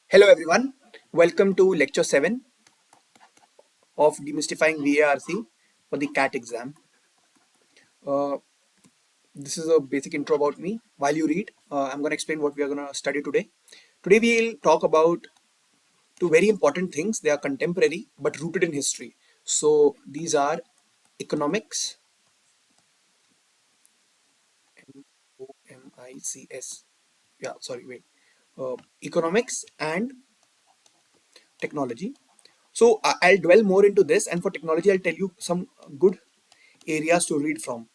Hello everyone, welcome to lecture 7 of demystifying VARC for the CAT exam. Uh, this is a basic intro about me. While you read, I'm going to explain what we are going to study today. Today we'll talk about two very important things. They are contemporary but rooted in history. So these are economics, OMICS. Yeah, sorry, wait. Economics and technology. So I'll dwell more into this, and for technology, I'll tell you some good areas to read from.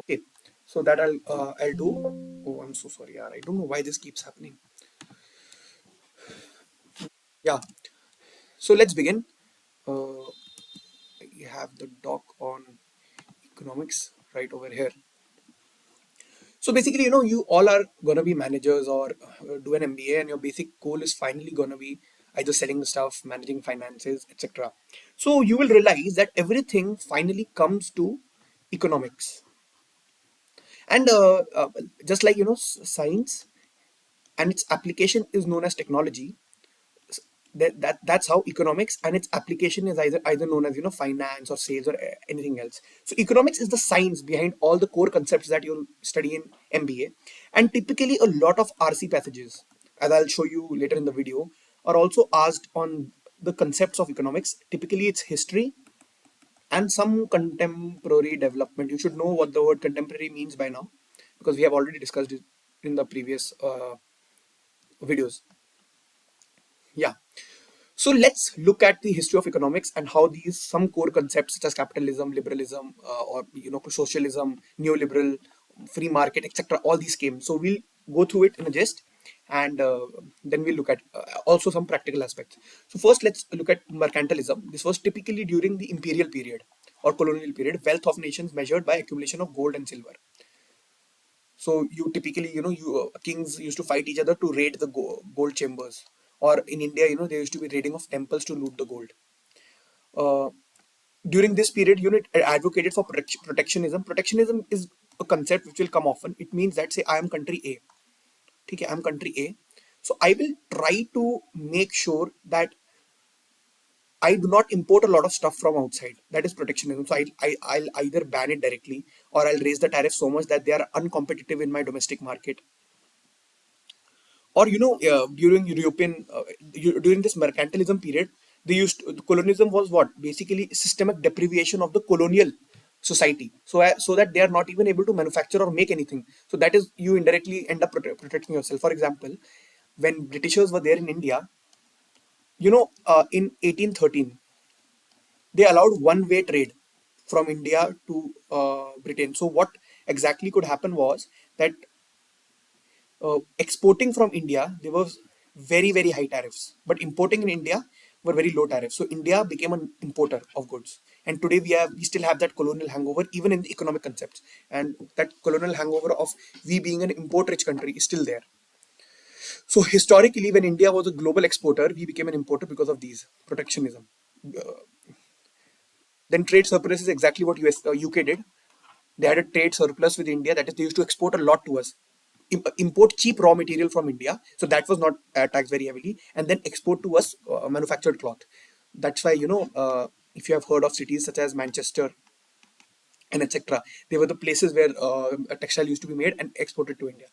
Okay, so that I'll do. Oh, I'm so sorry, yaar. I don't know why this keeps happening. Yeah, so let's begin. We have the doc on economics right over here. So basically, you all are gonna be managers or do an MBA, and your basic goal is finally gonna be either selling the stuff, managing finances, etc. So you will realize that everything finally comes to economics, and just like science and its application is known as technology. That's how economics and its application is either known as finance or sales or anything else. So economics is the science behind all the core concepts that you'll study in MBA, and typically a lot of RC passages, as I'll show you later in the video, are also asked on the concepts of economics. Typically it's history and some contemporary development. You should know what the word contemporary means by now, because we have already discussed it in the previous videos. Yeah. So let's look at the history of economics and how these some core concepts such as capitalism, liberalism, or socialism, neoliberal, free market, etc. All these came. So we'll go through it in a gist, and then we'll look at also some practical aspects. So first, let's look at mercantilism. This was typically during the imperial period or colonial period. Wealth of nations measured by accumulation of gold and silver. So you typically, kings used to fight each other to raid the gold chambers. Or in India, there used to be raiding of temples to loot the gold. Uh, During this period, unit advocated for protectionism. Protectionism is a concept which will come often. It means that, say, I am country A. Okay, I am country A. So I will try to make sure that I do not import a lot of stuff from outside. That is protectionism. So I'll either ban it directly, or I'll raise the tariff so much that they are uncompetitive in my domestic market. Or during during this mercantilism period, the colonialism was what basically systemic deprivation of the colonial society, so that they are not even able to manufacture or make anything. So that is, you indirectly end up protecting yourself. For example, when Britishers were there in India, in 1813 they allowed one way trade from India to Britain. So what exactly could happen was that exporting from India, there was very, very high tariffs, but importing in India were very low tariffs. So India became an importer of goods, and today we still have that colonial hangover even in the economic concepts, and that colonial hangover of we being an import-rich country is still there. So historically, when India was a global exporter, we became an importer because of these protectionism. Then trade surplus is exactly what UK did. They had a trade surplus with India, that is, they used to export a lot to us. Import cheap raw material from India, so that was not taxed very heavily, and then export to us manufactured cloth. That's why, if you have heard of cities such as Manchester and etc., they were the places where a textile used to be made and exported to India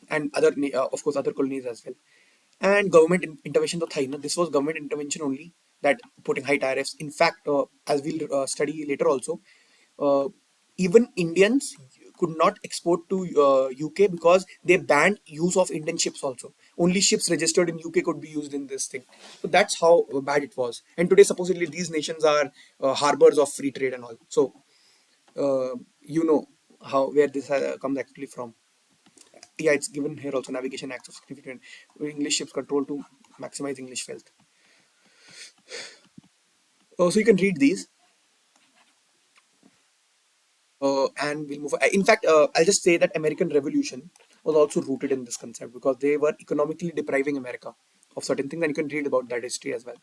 and of course, other colonies as well. And government intervention to Thai. This was government intervention only, that putting high tariffs. In fact, as we'll study later also, uh, even Indians could not export to UK because they banned use of Indian ships also. Only ships registered in UK could be used in this thing. So that's how bad it was. And today, supposedly, these nations are harbors of free trade and all. So, you know how where this comes actually from. Yeah, it's given here also, navigation acts of significant English ships control to maximize English wealth. So you can read these, and we'll move. In fact, I'll just say that American Revolution was also rooted in this concept because they were economically depriving America of certain things, and you can read about that history as well.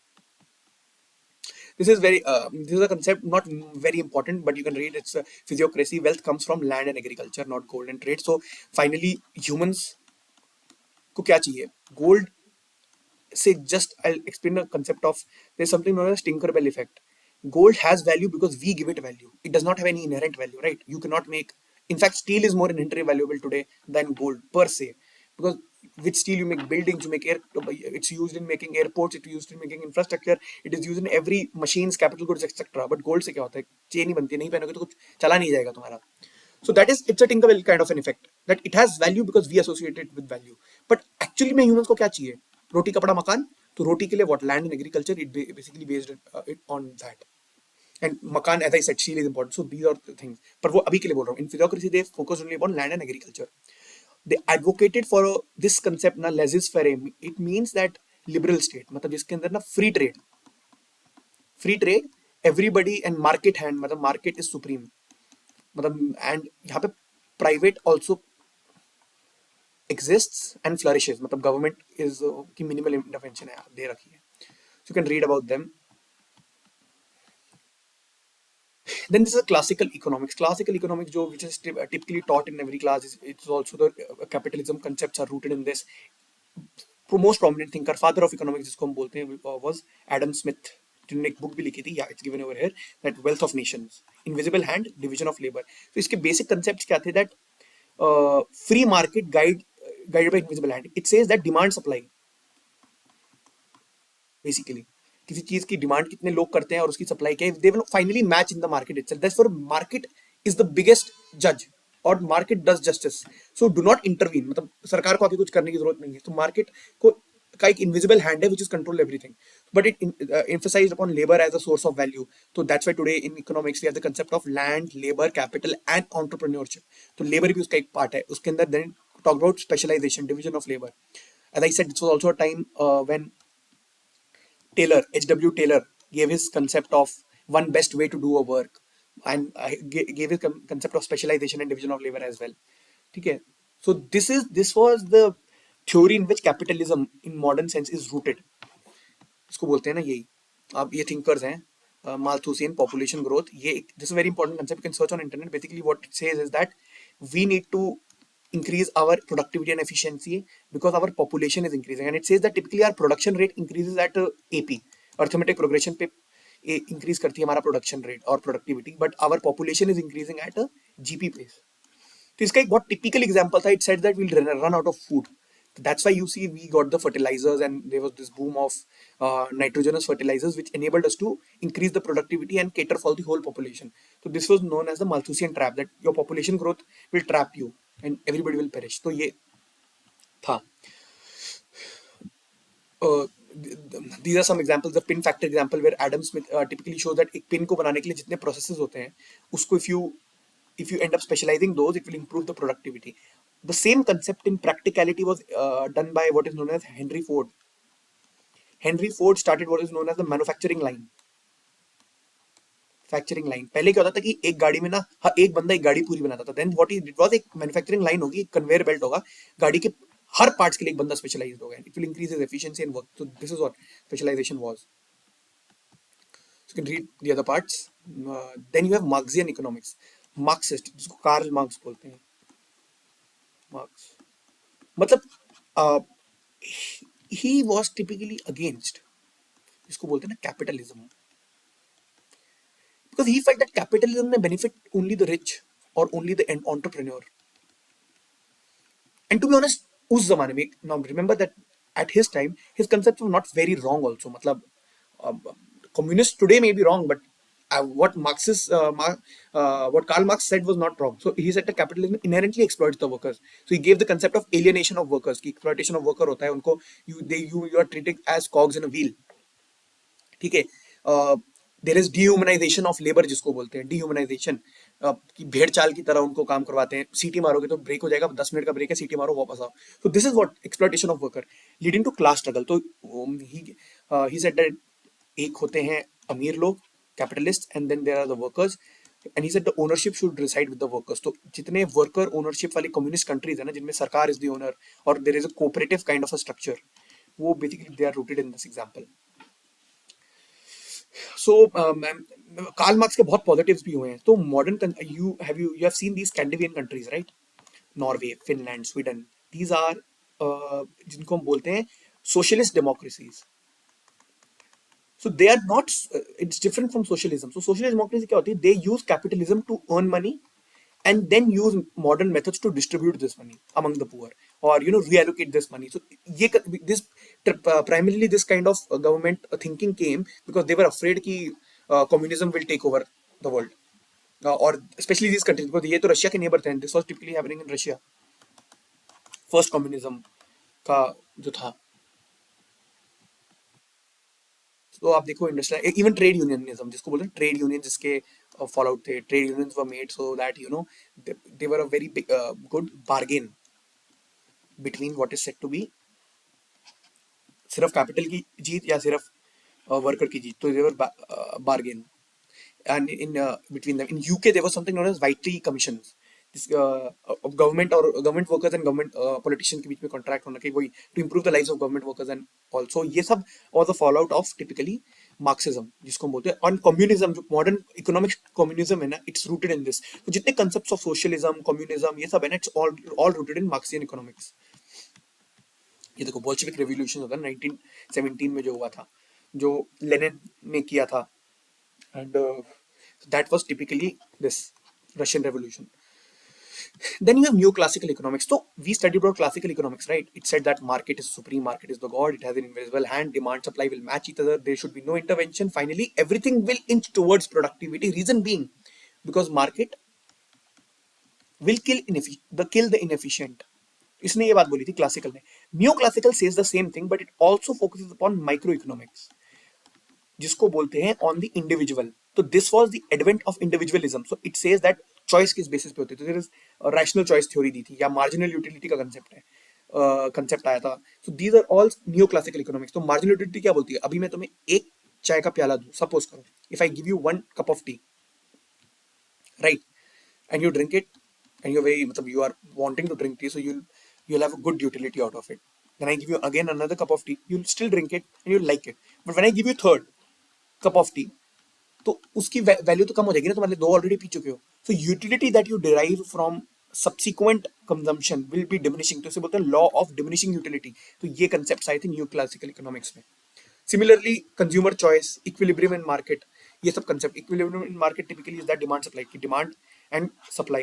This is very this is a concept not very important, but you can read. It's physiocracy. Wealth comes from land and agriculture, not gold and trade. So finally, humans को क्या चाहिए? Gold say just I'll explain the concept of there's something known as Tinkerbell effect. Gold has value because we give it value. It does not have any inherent value, right? You cannot make. In fact, steel is more inherently valuable today than gold per se, because with steel you make buildings, you make air. It's used in making airports. It's used in making infrastructure. It is used in every machines, capital goods, etc. But gold से क्या होता है? Chain नहीं बनती, नहीं पहनोगे तो कुछ चला नहीं जाएगा तुम्हारा. So that is it's a Tinkerbell kind of an effect that it has value because we associate it with value. But actually में humans को क्या चाहिए? रोटी कपड़ा मकान. तो रोटी के लिए what land and agriculture it basically based it on that. And makan, as I said, steel is important. So these are the things. पर वो अभी के लिए बोल रहा हूँ. In physiocracy they focus only upon land and agriculture. They advocated for this concept ना laissez-faire. It means that liberal state मतलब जिसके अंदर ना free trade everybody and market hand मतलब market is supreme. मतलब and यहाँ पे private also exists and flourishes. मतलब गवर्नमेंट इज की मिनिमल इंटरवेंशन है दे रखी है. So you can read about them. Then this is a classical economics. Classical economics, जो which is typically taught in every class, is it's also the capitalism concepts are rooted in this. Most prominent thinker, father of economics जिसको हम बोलते हैं, was Adam Smith. जिन्होंने एक book भी लिखी थी, it's given over here, that Wealth of Nations, Invisible Hand, Division of Labor. तो इसके basic concepts क्या थे? That free market guided by invisible hand. It says that demand supply basically किसी चीज की डिमांड कितने लोग करते हैं और उसकी सप्लाई क्या है, they will finally match in the market itself. That's market is the biggest जज और market does justice. So do not intervene. मतलब सरकार को आगे कुछ करने की जरूरत नहीं है. तो मार्केट को का एक इनविजिबल हैंड है which is control everything, but it emphasized upon labor as a source of value. So that's why today in economics we have the concept of land, labor, capital and entrepreneurship. तो labor भी उसका एक part है. उसके अंदर then talk about specialization, division of labor. As I said, this was also a time when Taylor, H.W. Taylor, gave his concept of one best way to do a work, and gave his concept of specialization and division of labor as well. Okay, so this was the theory in which capitalism in modern sense is rooted. इसको बोलते हैं ना यही. अब ये thinkers हैं, Malthusian, population growth. ये this is a very important concept. You can search on internet. Basically, what it says is that we need to increase our productivity and efficiency because our population is increasing, and it says that typically our production rate increases at AP, arithmetic progression पे increase करती है हमारा production rate और productivity, but our population is increasing at a GP pace. तो इसका एक बहुत typical example था. It said that we'll run out of food. That's why you see we got the fertilizers, and there was this boom of nitrogenous fertilizers which enabled us to increase the productivity and cater for the whole population. So this was known as the Malthusian trap, that your population growth will trap you and everybody will perish. तो ये था. These are some examples. The pin factor example where Adam Smith typically shows that एक pin को बनाने के लिए जितने processes होते हैं उसको if you end up specializing those, it will improve the productivity. The same concept in practicality was done by what is known as Henry Ford. Henry Ford started what is known as the manufacturing line. Manufacturing line पहले क्या होता था कि एक गाड़ी में ना एक बंदा एक गाड़ी पूरी बनाता था. देन व्हाट इट वाज, एक मैन्युफैक्चरिंग लाइन होगी, कन्वेयर बेल्ट होगा, गाड़ी के हर पार्ट्स के लिए एक बंदा स्पेशलाइज्ड होगा. It will increase his efficiency and work. So this is what specialization was. You can read the other parts. Then you have Marxian economics. Marxist, जिसको कार्ल मार्क्स बोलते हैं. मार्क्स मतलब he was typically against, जिसको बोलते हैं ना capitalism, because he felt that capitalism may benefit only the rich or only the entrepreneur. And to be honest, उस जमाने में, now remember that at his time his concepts were not very wrong also. मतलब communists today may be wrong, but what what Karl Marx said was not wrong. So he said that capitalism inherently exploits the workers. So he gave the concept of alienation of workers. कि exploitation of worker होता है, उनको you are treated as cogs in a wheel. ठीक है. There is dehumanization of labour, जिसको बोलते हैं dehumanisation, कि भेड़ चाल की तरह उनको काम करवाते हैं. सीटी मारोगे तो ब्रेक हो जाएगा, 10 मिनट का ब्रेक है, सीटी मारो वापस आओ. तो this is what exploitation of worker leading to class struggle. तो ही सेड दैट एक होते हैं अमीर लोग, capitalist, and then there are the workers, and he said the ownership should reside with the workers. तो जितने वर्कर ओनरशिप वाली communist countries है ना, जिनमें सरकार इज द ओनर और there is a cooperative kind of a structure, वो basically they are rooted in this example. So Karl Marx के बहुत पॉजिटिव्स भी हुए हैं. तो modern you have seen these Scandinavian countries, right? Norway, Finland, Sweden. These are जिनको हम बोलते हैं socialist democracies. So they are not. It's different from socialism. So socialist democracy क्या होती है? They use capitalism to earn money and then use modern methods to distribute this money among the poor, or reallocate this money. So ये this primarily this kind of government thinking came because they were afraid कि communism will take over the world, or especially these countries, because ये तो Russia के neighbor थे, and this was typically happening in Russia. First communism का जो था. तो आप देखो इंडस्ट्रियल, इवन ट्रेड यूनियनिज्म जिसको बोलते हैं, ट्रेड यूनियन जिसके फॉल आउट थे, trade unions were made so that they were a very good bargain between what is said to be सिर्फ कैपिटल की जीत या सिर्फ वर्कर की जीत. तो देवर bargain. And in between them in UK there was something known as Whiteley commissions. This of government or government workers and government politicians के बीच में contract होना कि वही to improve the lives of government workers, and also ये सब was the fallout of typically Marxism जिसको हम बोलते हैं. और communism जो modern economic communism है ना, it's rooted in this. तो जितने concepts of socialism, communism ये सब है ना, it's all rooted in Marxian economics. ये देखो बोल्शेविक रेवोल्यूशन होता है 1917 में जो हुआ था, जो लेनिन ने किया था, and that was typically this Russian Revolution. Then you have neoclassical economics. So we studied about classical economics, right? It said that market is supreme, market is the god, it has an invisible hand, demand supply will match each other, there should be no intervention. Finally, everything will inch towards productivity. Reason being, because market will kill the inefficient. इसने ये बात बोली थी classical ने. New classical says the same thing, but it also focuses upon microeconomics जिसको बोलते हैं on the individual. तो this was the advent of individualism. So it says that choice किस बेसिस पे होती है. तो there is rational choice theory दी थी, या मार्जिनल यूटिलिटी का कंसेप्ट है, कंसेप्ट आया था. So these are all new classical economics. तो मार्जिनल यूटिलिटी क्या बोलती है? अभी मैं तुम्हें एक चाय का प्याला दूं, सपोज करो, if I give you one cup of T, right, and you drink it, and you're very matlab, you are wanting to drink tea, so you'll have a good utility out of it. Then I give you again another cup of tea, you'll still drink it and you'll like it. But when I give you third cup of tea, तो उसकी value तो कम हो जाएगी ना, तुम्हारे दो already P चुके हो. सो utility that you derive from subsequent consumption will be diminishing. तो इसे बोलते हैं लॉ ऑफ डिमिनिशिंग यूटिलिटी. तो ये कंसेप्ट आए थे न्यू क्लासिकल इकोनॉमिक्स में. Similarly consumer choice, equilibrium in market, ये सब concept. Equilibrium in market typically is that demand supply की, डिमांड एंड सप्लाई.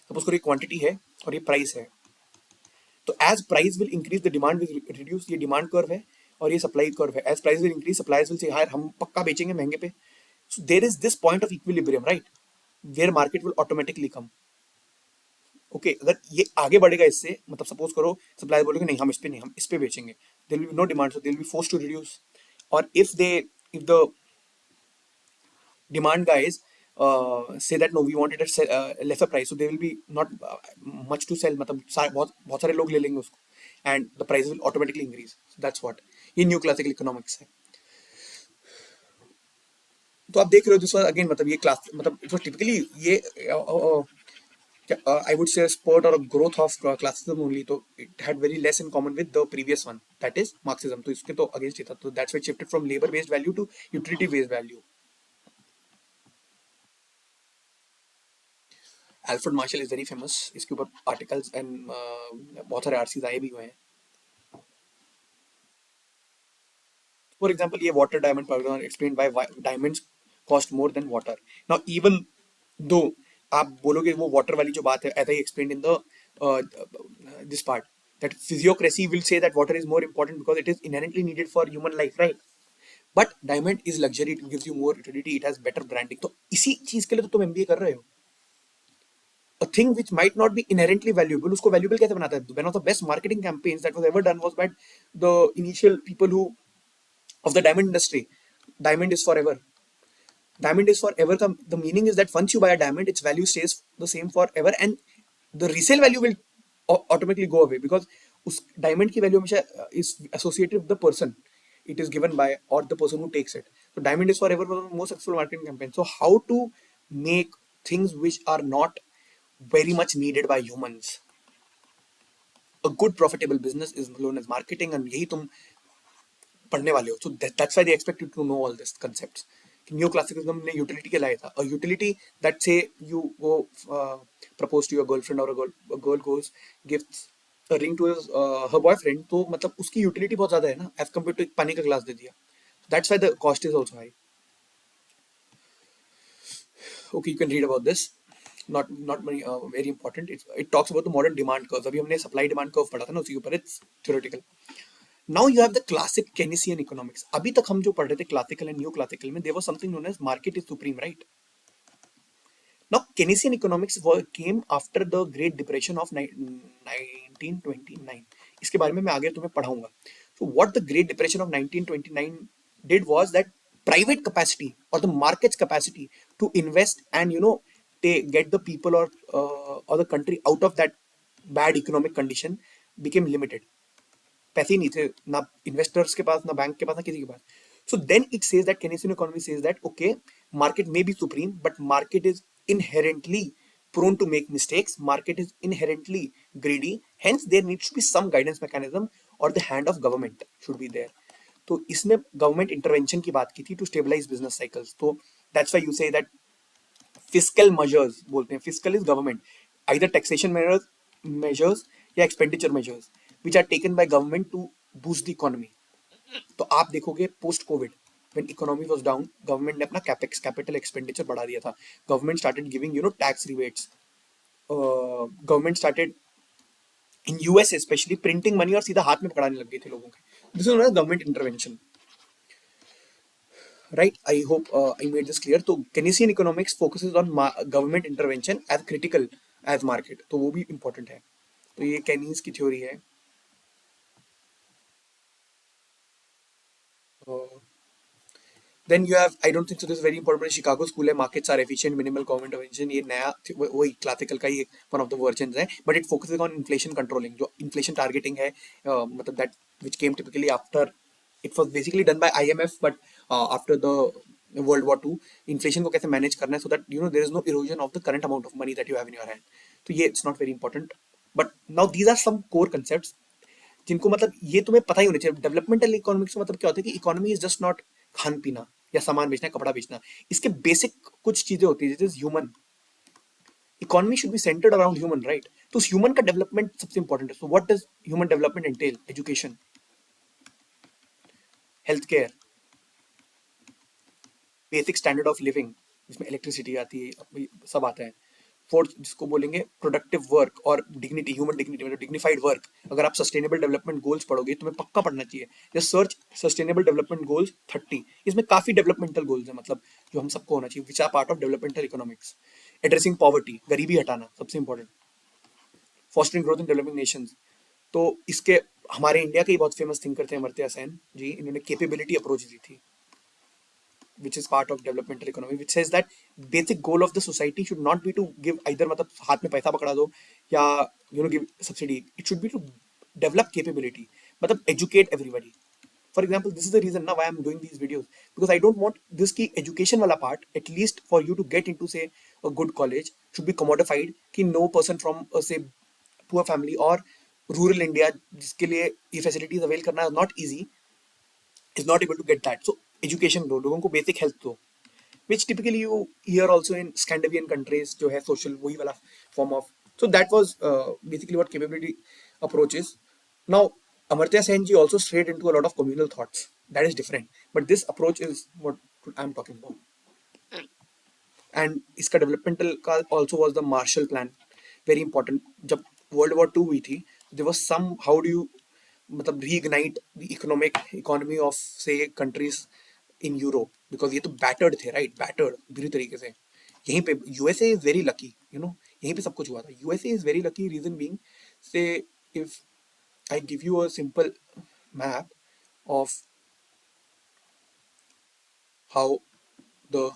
सपोज करो ये क्वांटिटी है और ये प्राइस है, तो as price will increase the demand will reduce. ये डिमांड कर्व है और ये सप्लाई कर्व है. As price will increase, suppliers will say higher, हम पक्का बेचेंगे महंगे पे. So there is this point of equilibrium, right, where market will automatically come. Okay, अगर ये आगे बढ़ेगा इससे, मतलब सपोज करो सप्लायर बोलेंगे नहीं हम इस पे नहीं, हम इस पे बेचेंगे, there will be no demand, so they will be forced to reduce. और if the demand guys say that no we want it at lesser price, so there will be not much to sell, मतलब बहुत बहुत सारे लोग ले लेंगे उसको, and the price will automatically increase. So that's what ये न्यू क्लासिकल इकोनॉमिक्स है. तो आप देख रहे हो दिस वाज अगेन, मतलब ये क्लास, मतलब इट वाज टिपिकली ये I would say a spurt or a growth of classicism only. तो it had very less in common with the previous one, that is Marxism. तो इसके तो against ही था. तो that's why it shifted from labor based value to utility based value. Alfred Marshall is very famous. इसके ऊपर articles and बहुत सारे RCs आए भी हुए हैं. फॉर एग्जाम्पल ये water diamond programme explain by diamonds cost more than water. Now even though आप बोलोगे वो वाटर वाली जो बात है, as I explain in the this part, that physiocracy will say that water is more important because it is inherently needed for human life, right? But diamond is luxury, it gives you more utility, it has better branding. तो इसी चीज के लिए तो तुम MBA कर रहे हो. A thing which might not be inherently valuable, उसको valuable कैसे बनाता है? One of the best marketing campaigns that was ever done was by the initial people who of the diamond industry. Diamond is forever. Diamond is forever. The meaning is that once you buy a diamond, its value stays the same forever, and the resale value will automatically go away because उस diamond की value हमेशा is associated with the person it is given by or the person who takes it. So diamond is forever was the most successful marketing campaign. So how to make things which are not very much needed by humans. A good profitable business is known as marketing, and यही तुम पढ़ने वाले हो, so that's why they expect you to know all these concepts. New classicalism ने utility के लाया था, a utility that say you go propose to your girlfriend or a girl goes gives a ring to her boyfriend, तो मतलब उसकी utility बहुत ज्यादा है ना एज कम्पेयर टू एक पानी का ग्लास दे दिया. That's why the cost is also high. Okay, you can read about this. Not very very important. It talks about the modern demand curves. अभी हमने supply demand curve पढ़ा था ना, उसी के ऊपर it's theoretical. Now you have the classic Keynesian economics. अभी तक हम जो पढ़ रहे थे classical and new classical में, there was something known as market is supreme, right? Now Keynesian economics came after the Great Depression of 1929. इसके बारे में मैं आगे तुम्हें पढ़ाऊंगा. So what the Great Depression of 1929 did was that private capacity or the market's capacity to invest and get the people or the country out of that bad economic condition became limited. पैसे ही नहीं थे ना investors के पास, ना bank के पास, ना किसी के पास. So then it says that Keynesian economy says that okay, market may be supreme, but market is inherently prone to make mistakes. Market is inherently greedy. Hence, there needs to be some guidance mechanism or the hand of government should be there. तो इसने government intervention की बात की थी to stabilise business cycles. तो that's why you say that fiscal measures बोलते हैं. Fiscal is government, either taxation measures या expenditure measures which are taken by government to boost the economy. तो आप देखोगे post covid when economy was down, government ने अपना capex capital expenditure बढ़ा दिया था. Government started giving tax rebates. Government started in US especially printing money और सीधा हाथ में पकड़ाने लग गए थे लोगों के. This is known as government intervention, right? I hope I made this clear. तो Keynesian economics focuses on government intervention as critical as market. तो वो भी important है. तो ये Keynes की थ्योरी है. Then you have, I don't think so this is very important, but Chicago school है, markets are efficient, minimal government intervention. ये नया वही classical का ही one of the versions है, but it focuses on inflation controlling. जो inflation targeting है, मतलब that which came typically after, it was basically done by IMF, but after the World War II, inflation को कैसे manage करना है so that there is no erosion of the current amount of money that you have in your hand. तो ये it's not very important, but now these are some core concepts जिनको मतलब ये तुम्हें पता ही होना चाहिए. डेवलपमेंटल इकोनॉमिक्स का मतलब क्या होता है कि economy is just not Khan पीना या सामान बेचना, कपड़ा बेचना. इसके बेसिक कुछ चीजें होती है, जैसे human economy should be centred around human, right? तो ह्यूमन का डेवलपमेंट सबसे इंपॉर्टेंट है. So what does human development entail? Education, health care, basic standard of living जिसमें इलेक्ट्रिसिटी आती है, सब आता है. फोर्थ जिसको बोलेंगे प्रोडक्टिव वर्क और डिग्निटी, ह्यूमन डिग्निटी मतलब डिग्निफाइड वर्क. अगर आप सस्टेनेबल डेवलपमेंट गोल्स पढ़ोगे तुम्हें पक्का पढ़ना चाहिए. Just search sustainable development goals 30. इसमें काफी डेवलपमेंटल गोल्स हैं, मतलब जो हम सबको होना चाहिए, which are part of developmental economics. Addressing poverty, गरीबी हटाना सबसे important. Fostering growth in developing nations. तो इसके हमारे इंडिया के ही बहुत फेमस थिंकर थे अमर्त्य सेन जी, इन्होंने कैपेबिलिटी अप्रोच दी थी, which is part of developmental economy, which says that basic goal of the society should not be to give either मतलब हाथ में पैसा पकड़ा दो या give subsidy. It should be to develop capability, मतलब educate everybody. For example, this is the reason now why I'm doing these videos, because I don't want this की education वाला part, at least for you to get into say a good college, should be commodified कि no person from say poor family or rural India जिसके लिए ये facilities avail करना not easy is not able to get that. So education दो लोगों को, basic health दो, which typically you hear also in Scandinavian countries जो है social वही वाला form of. So that was basically what capability approach is. Now Amartya Sen ji also strayed into a lot of communal thoughts. That is different, but this approach is what I'm talking about. And इसका developmental का also was the Marshall Plan, very important. जब World War II हुई थी, there was some, how do you मतलब reignite the economy of say countries in Europe, because ये तो battered थे, right? Battered बुरी तरीके से. यहीं पे USA is very lucky, यहीं पे सब कुछ हुआ था. USA is very lucky, reason being, say if I give you a simple map of how the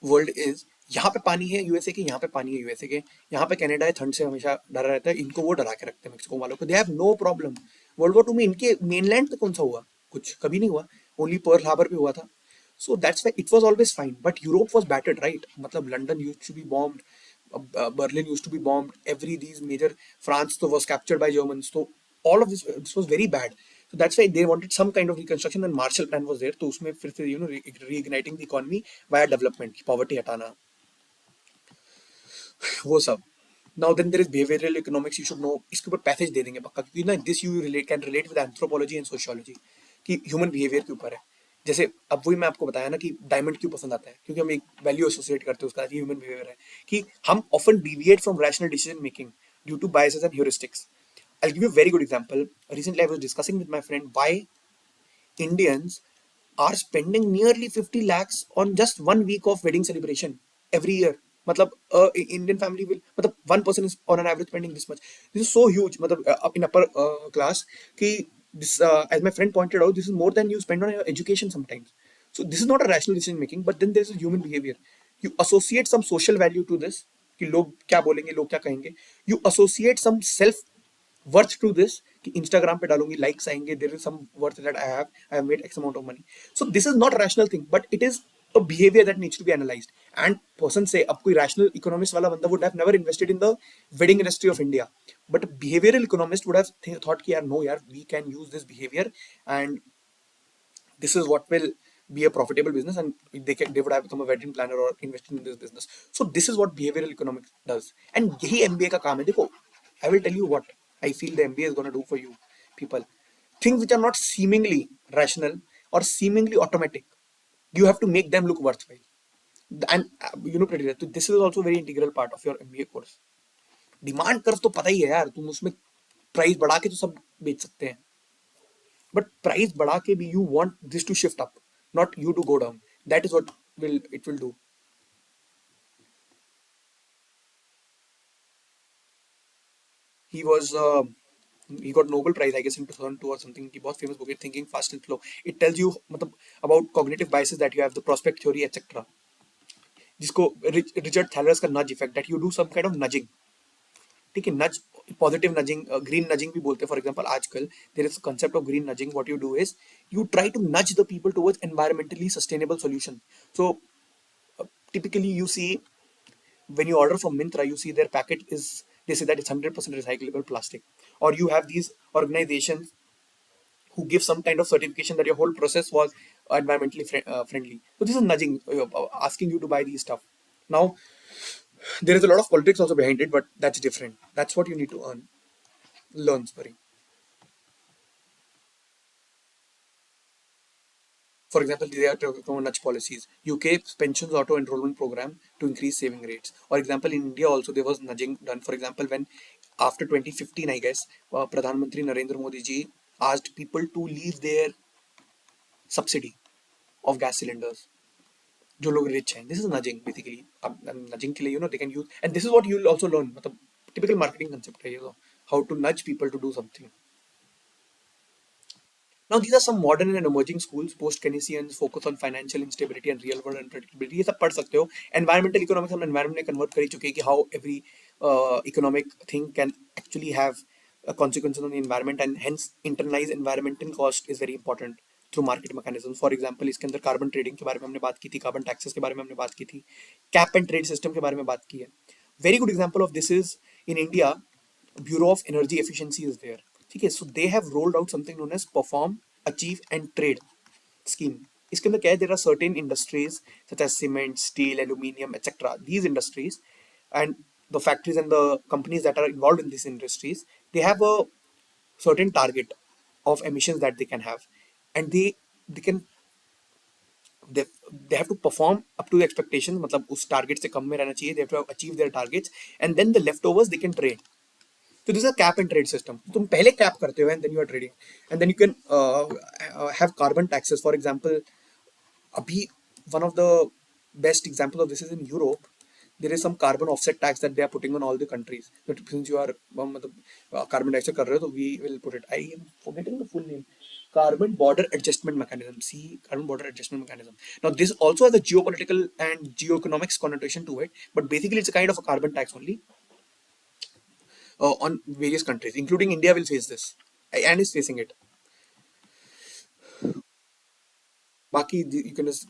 world is, यहाँ पे पानी है यूएसए के, यहाँ पे पानी है यूएसए के, यहाँ पे कनाडा है, ठंड से हमेशा डरा रहता है, इनको वो डरा के रखते हैं मेक्सिको वालों को. They have no problem. World war two में इनके मेनलैंड पे कौन सा हुआ? कुछ कभी नहीं हुआ, ओनली पर्ल हार्बर पे हुआ था. So that's why it was always fine. But Europe was battered, right? मतलब London used to be bombed, Berlin used to be bombed, every these major, France तो was captured by Germans. So all of this was very bad. that's why they wanted some kind of reconstruction and Marshall Plan was there. तो उसमें फिर से reigniting the economy via development, poverty हटाना, वो सब. Now then there is behavioral economics. You should know इसके ऊपर passage दे देंगे पक्का, क्योंकि ना this you relate can relate with anthropology and sociology कि ह्यूमन बिहेवियर के ऊपर है. जैसे अब वही मैं आपको बताया ना कि डायमंड क्यों पसंद आता है, क्योंकि हम एक वैल्यू एसोसिएट करते हैं उसका, ह्यूमन बिहेवियर है कि हम often deviate from rational decision making due to biases and heuristics. I'll give you a very good example. Recently, I was discussing with my friend why Indians are spending nearly 50 lakhs on just 1 week of wedding celebration every year. मतलब Indian family will मतलब one person is on an average spending this much. This is so huge. मतलब in upper class कि this as my friend pointed out, this is more than you spend on your education sometimes. So this is not a rational decision making, but then there is a human behavior. You associate some social value to this कि लोग क्या बोलेंगे, लोग क्या कहेंगे. You associate some self worth to this कि Instagram पे डालूंगी लाइक्स आएंगे, there is some worth that I have made X amount of money. So this is not rational thing, but it is a behavior that needs to be analyzed. And person say अब कोई rational economist वाला बंदा would have never invested in the wedding industry of India, but a behavioral economist would have thought कि यार no यार, we can use this behavior and this is what will be a profitable business, and they would have become a wedding planner or invested in this business. So this is what behavioral economics does, and यही MBA का काम है. देखो, I will tell you what I feel the MBA is going to do for you people. Things which are not seemingly rational or seemingly automatic, you have to make them look worthwhile. And pretty right. So this is also a very integral part of your MBA course. Demand curve तो पता ही है यार, तुम उसमें price बढ़ा के तो सब बेच सकते हैं, बट प्राइस बढ़ा के भी you want this to shift up, not you to go down. That is what will do. He was he got Nobel Prize I guess in 2002 or something. की बहुत famous book है Thinking Fast and Slow. It tells you मतलब about cognitive biases that you have, the prospect theory etc. जिसको Richard Thaler's का nudge effect, that you do some kind of nudging. ठीक है, नज, positive nudging, green nudging भी बोलते हैं. For example आजकल there is concept of green nudging. What you do is you try to nudge the people towards environmentally sustainable solution. So typically you see when you order from Mintra, you see their packet is, they say that it's 100% recyclable plastic, or you have these organizations who give some kind of certification that your whole process was environmentally friendly. So this is nudging, asking you to buy these stuff. Now there is a lot of politics also behind it, but that's different. That's what you need to learn. Sorry. For example, they are talking about nudge policies. UK's pensions auto enrollment program to increase saving rates. For example, in India also there was nudging done. For example, when after 2015, I guess, Pradhan Mantri Narendra Modi ji asked people to leave their subsidy of gas cylinders. जो लोग rich हैं, this is nudging basically. अब nudging के लिए they can use, and this is what you will also learn. मतलब typical marketing concept है ये तो, how to nudge people to do something. Now, these are some modern and emerging schools. Post Keynesians focus on financial instability and real world unpredictability. ये सब पढ़ सकते हो. Environmental economics हम environment में convert कर ही चुके हैं कि how every economic thing can actually have consequences on the environment, and hence internalize environmental cost is very important through market mechanisms. For example, इसके अंदर carbon trading के बारे में हमने बात की थी, carbon taxes के बारे में हमने बात की थी, cap and trade system के बारे में बात की है. Very good example of this is in India, Bureau of Energy Efficiency is there. ठीक है, so they have rolled out something known as perform, achieve and trade scheme. इसके अंदर क्या है, there are certain industries such as cement, steel, aluminium, etc. These industries and the factories and the companies that are involved in these industries, they have a certain target of emissions that they can have, and they can they they have to perform up to the expectations. मतलब उस target से कम में रहना चाहिए. They have to achieve their targets, and then the leftovers they can trade. So this is a cap and trade system. तुम पहले cap करते हो and then you are trading, and then you can have carbon taxes. For example, अभी one of the best examples of this is in Europe. There is some carbon offset tax that they are putting on all the countries. But since you are carbon dioxide कर रहे हो, तो we will put it. I am forgetting the full name. Carbon border adjustment mechanism. See, carbon border adjustment mechanism. Now this also has a geopolitical and geoeconomics connotation to it, but basically it's a kind of a carbon tax only on various countries, including India will face this and is facing it. Baki, you can just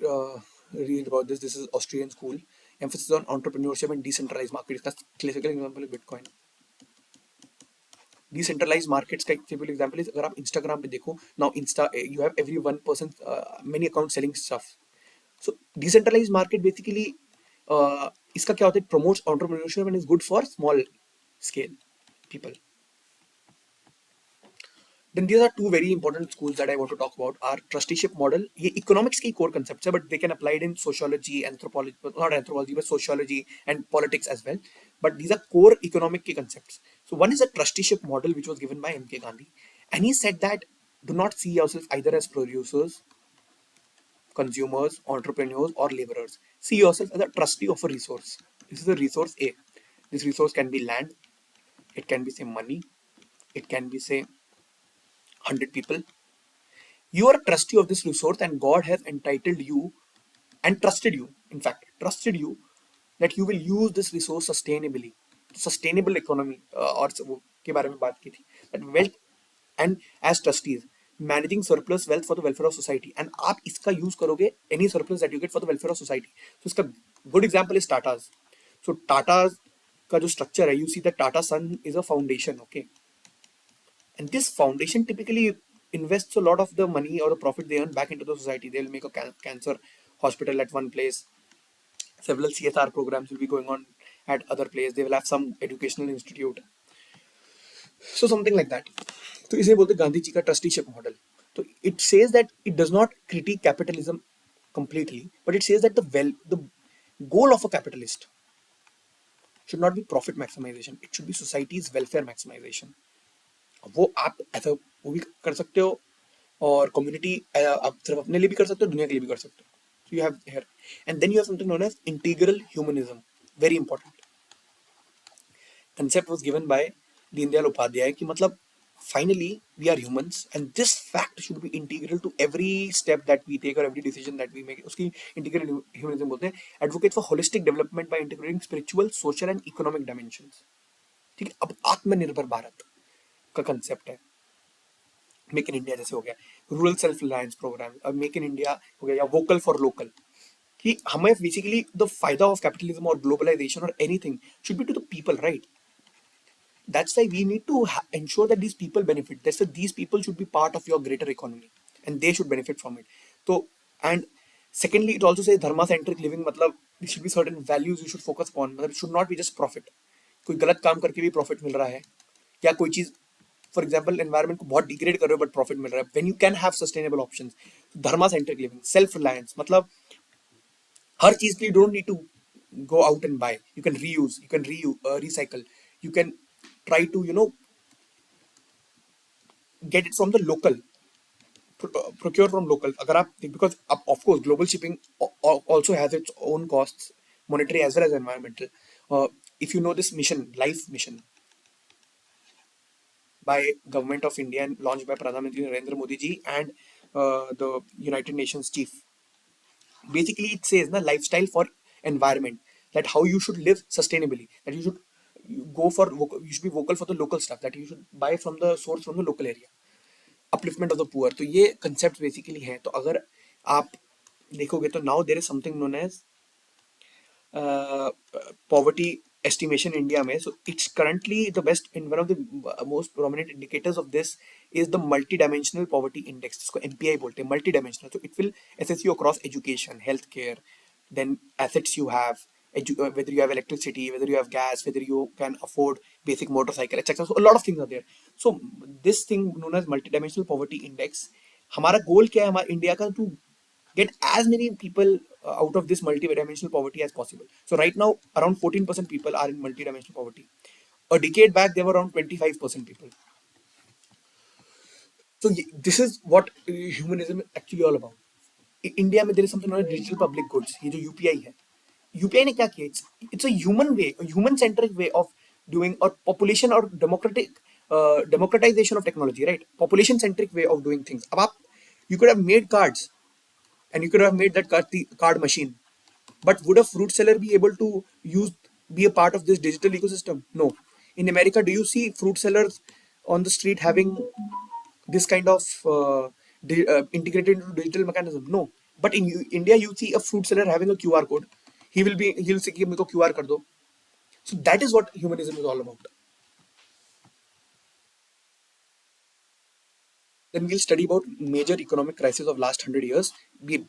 read about this. This is Austrian school. Emphasis on entrepreneurship and decentralized market. It's a classical example of Bitcoin. Decentralise markets का एक simple example है, अगर आप Instagram पे देखो, now insta you have every one person many account selling stuff. So decentralise market basically इसका क्या होता है, promotes entrepreneurship and is good for small scale people. Then these are two very important schools that I want to talk about. Our trusteeship model, ये economics की core concepts है, but they can apply it in sociology, anthropology, not anthropology, but sociology and politics as well. But these are core economic key concepts. So one is a trusteeship model which was given by M.K. Gandhi, and he said that do not see yourself either as producers, consumers, entrepreneurs, or laborers. See yourself as a trustee of a resource. This is a resource A. This resource can be land, it can be say money, it can be say 100 people. You are a trustee of this resource, and God has entitled you and trusted you, in fact, trusted you that you will use this resource sustainably. Sustainable economy और वो के बारे में बात की थी. That wealth and as trustees, managing surplus wealth for the welfare of society. And आप इसका use करोगे any surplus that you get for the welfare of society. So इसका good example is Tata's. So Tata's का जो structure है, you see that Tata Sun is a foundation, okay? And this foundation typically invests a lot of the money or the profit they earn back into the society. They'll make a cancer hospital at one place. Several CSR programs will be going on at other place. They will have some educational institute. So something like that. तो इसे बोलते गांधी जी का trusteeship model. तो it says that it does not critique capitalism completely, but it says that the goal of a capitalist should not be profit maximization. It should be society's welfare maximization. वो आप ऐसा वो भी कर सकते हो, और कम्युनिटी आप सिर्फ अपने लिए भी कर सकते हो, दुनिया के लिए भी कर सकते हो. So you have here, and then you have something known as integral humanism. Very important concept was given by Deen Dayal Upadhyay कि मतलब finally we are humans and this fact should be integral to every step that we take or every decision that we make. उसकी integral humanism बोलते हैं. Advocate for holistic development by integrating spiritual, social and economic dimensions. ठीक है. अब आत्मनिर्भर भारत का concept है. Make in India जैसे हो गया, रूरल सेल्फ रिलायंस प्रोग्राम, अब मेक इन इंडिया हो गया, या वोकल फॉर लोकल, कि हमें बेसिकली द फायदा ऑफ कैपिटलिज्म और ग्लोबलाइजेशन और anything should be to the people, right? That's why we need to ensure that these people benefit. That's why these people should be part of your greater economy and they should benefit from it. So, and secondly, it also says dharma centric living, मतलब there should be certain values you should focus upon. मतलब it should not be just profit. कोई गलत काम करके भी profit मिल रहा है, या कोई चीज फॉर एग्जाम्पल एनवायरमेंट को बहुत डिग्रेड कर रहे हो बट प्रॉफिट मिल रहा है, when you can have sustainable options. Dharma centric living, self reliance, मतलब हर चीज के लिए don't need to go out and buy. You can reuse, you can recycle, you can try to get it from the local, procure from local. अगर आप, because of course global shipping also has its own costs, monetary as well as environmental. If you know this mission, life mission by government of India and launched by Pradhan Mantri Narendra Modi ji and the United Nations chief. Basically, it says na lifestyle for environment, that how you should live sustainably, that you should you should be vocal for the local stuff, that you should buy from the source from the local area. Upliftment of the poor. तो ये concepts basically हैं. तो अगर आप देखोगे तो now there is something known as poverty estimation in India में. So it's currently the best, in one of the most prominent indicators of this is the multidimensional poverty index, जिसको MPI बोलते हैं, multidimensional. So it will assess you across education, healthcare, then assets you have, whether you have electricity, whether you have gas, whether you can afford basic motorcycle, etc. So a lot of things are there. So this thing known as multidimensional poverty index, हमारा goal क्या है, हमारा India का, to get as many people out of this multidimensional poverty as possible. So right now, around 14% people are in multidimensional poverty. A decade back, there were around 25% people. So this is what humanism is actually all about. India में there is something known as digital public goods. ये जो UPI है, UPI ने क्या किया? It's a human way, a human centric way of doing, or population or democratization of technology, right? Population centric way of doing things. अब आप, you could have made cards and you could have made that card machine, but would a fruit seller be able to be a part of this digital ecosystem? No. In America, do you see fruit sellers on the street having this kind of integrated into digital mechanism? No. But in India, you see a fruit seller having a QR code. He'll say कि मेरे को QR कर दो. So that is what humanism is all about. Then we'll study about major economic crisis of last 100 years.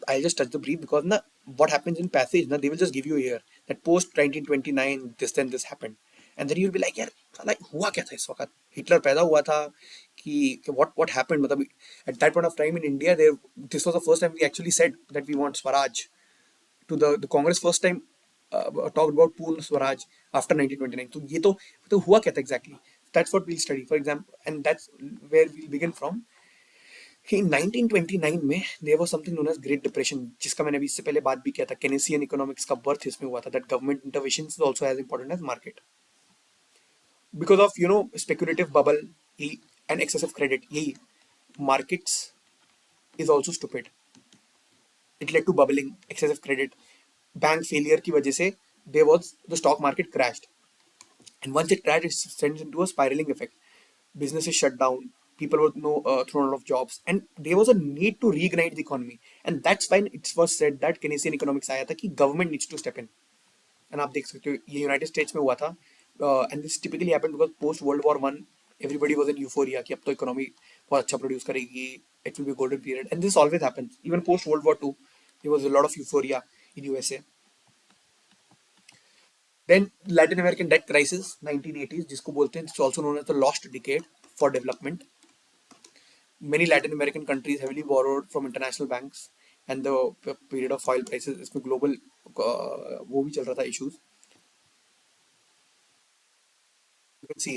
I'll just touch the brief because na, what happens in passage, na, they will just give you a year that post 1929 this then this happened, and then you'll be like, यार साला हुआ क्या था इस वक्त, Hitler पैदा हुआ था कि what happened, मतलब at that point of time in India there, this was the first time we actually said that we want Swaraj to the Congress first time talked about Poon Swaraj after 1929. तो ये तो हुआ क्या था exactly? That's what we'll study, for example, and that's where we'll begin from. In 1929 में there was something known as Great Depression, जिसका मैंने अभी इससे पहले बात भी किया था. Keynesian economics का birth इसमें हुआ था. That government intervention is also as important as market because of speculative bubble and excessive credit. यही markets is also stupid. It led to bubbling, excessive credit, bank failure की वजह से there was the stock market crashed, and once it crashed, it sends into a spiraling effect. Businesses shut down, people were thrown out of jobs, and there was a need to reignite the economy. And that's when it was said that Keynesian economics आया था कि government needs to step in. And आप देख सकते हो ये United states में हुआ था, and this typically happened because post World War One everybody was in euphoria कि अब तो इकोनॉमी बहुत अच्छा प्रोड्यूस करेगी, it will be a golden period, and this always happens. Even post World War Two there was a lot of euphoria in USA. Then Latin American debt crisis 1980s, जिसको बोलते हैं, it's also known as the lost decade for development. Many Latin American countries heavily borrowed from international banks, and the period of oil prices, इसमें global वो भी चल रहा था issues. You can see